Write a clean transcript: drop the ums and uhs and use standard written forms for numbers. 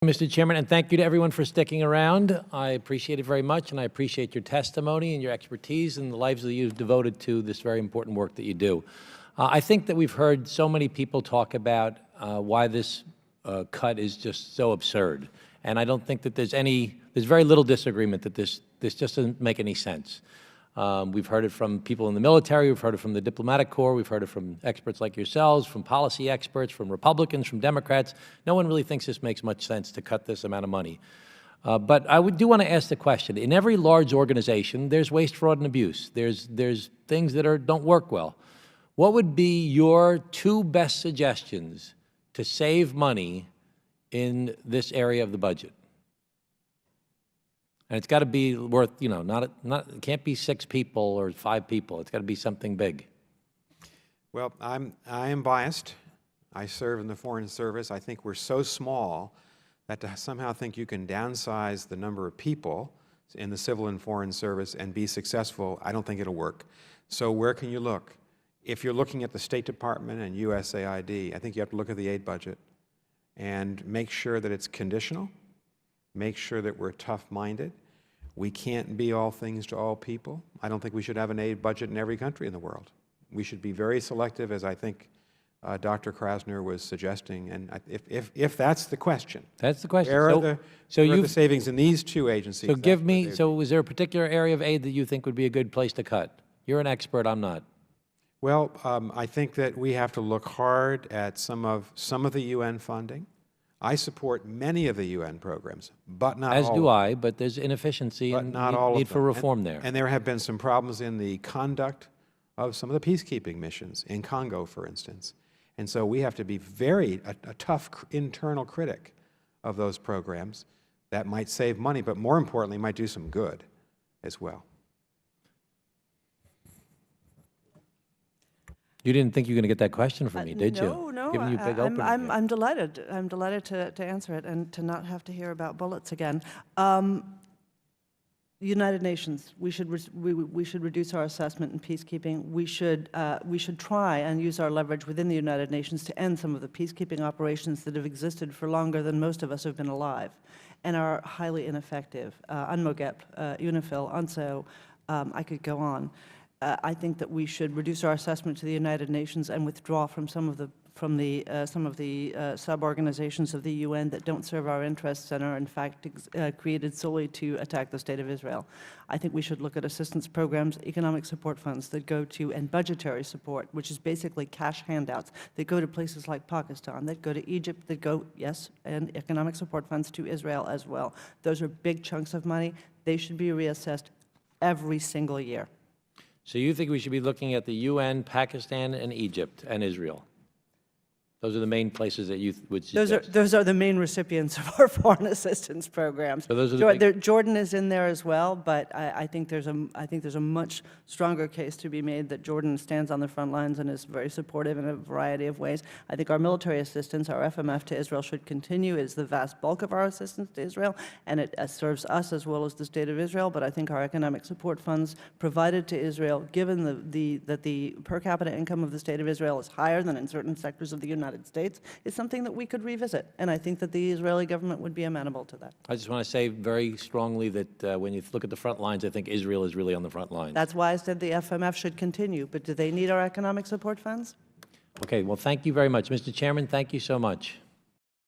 Mr. Chairman, and thank you to everyone for sticking around. I appreciate it very much, and I appreciate your testimony and your expertise and the lives that you've devoted to this very important work that you do. I think that we've heard so many people talk about why this cut is just so absurd, and I don't think that there's very little disagreement that this just doesn't make any sense. We've heard it from people in the military, we've heard it from the diplomatic corps, we've heard it from experts like yourselves, from policy experts, from Republicans, from Democrats. No one really thinks this makes much sense to cut this amount of money. But I do want to ask the question. In every large organization, there's waste, fraud, and abuse. There's things that don't work well. What would be your two best suggestions to save money in this area of the budget? And it's got to be worth, it can't be 6 people or 5 people. It's got to be something big. Well, I am biased. I serve in the Foreign Service. I think we're so small that to somehow think you can downsize the number of people in the Civil and Foreign Service and be successful, I don't think it'll work. So where can you look? If you're looking at the State Department and USAID, I think you have to look at the aid budget and make sure that it's conditional. Make sure that we're tough-minded. We can't be all things to all people. I don't think we should have an aid budget in every country in the world. We should be very selective, as I think Dr. Krasner was suggesting. And if that's the question, that's the question. Where are the savings in these two agencies? So is there a particular area of aid that you think would be a good place to cut? You're an expert. I'm not. Well, I think that we have to look hard at some of the UN funding. I support many of the UN programs, but not all. As do I, but there's inefficiency and need for reform there. And there have been some problems in the conduct of some of the peacekeeping missions, in Congo, for instance. And so we have to be a tough internal critic of those programs that might save money, but more importantly, might do some good as well. You didn't think you were going to get that question from me, did you? No, Giving you a big opening I'm delighted. I'm delighted to answer it and to not have to hear about bullets again. United Nations. We should reduce our assessment in peacekeeping. We should try and use our leverage within the United Nations to end some of the peacekeeping operations that have existed for longer than most of us have been alive, and are highly ineffective. UNMOGEP, UNIFIL, UNSO. I could go on. I think that we should reduce our assessment to the United Nations and withdraw from some of the sub-organizations of the UN that don't serve our interests and are in fact created solely to attack the State of Israel. I think we should look at assistance programs, economic support funds that go to, and budgetary support, which is basically cash handouts that go to places like Pakistan, that go to Egypt, that go, yes, and economic support funds to Israel as well. Those are big chunks of money. They should be reassessed every single year. So you think we should be looking at the UN, Pakistan, and Egypt, and Israel? Those are the main places that you would suggest? Those are the main recipients of our foreign assistance programs. So those are Jordan is in there as well, but I think there's a much stronger case to be made that Jordan stands on the front lines and is very supportive in a variety of ways. I think our military assistance, our FMF to Israel, should continue. It is the vast bulk of our assistance to Israel, and it serves us as well as the State of Israel. But I think our economic support funds provided to Israel, given that the per capita income of the State of Israel is higher than in certain sectors of the United States, is something that we could revisit. And I think that the Israeli government would be amenable to that. I just want to say very strongly that when you look at the front lines, I think Israel is really on the front lines. That's why I said the FMF should continue. But do they need our economic support funds? Okay, well, thank you very much. Mr. Chairman, thank you so much.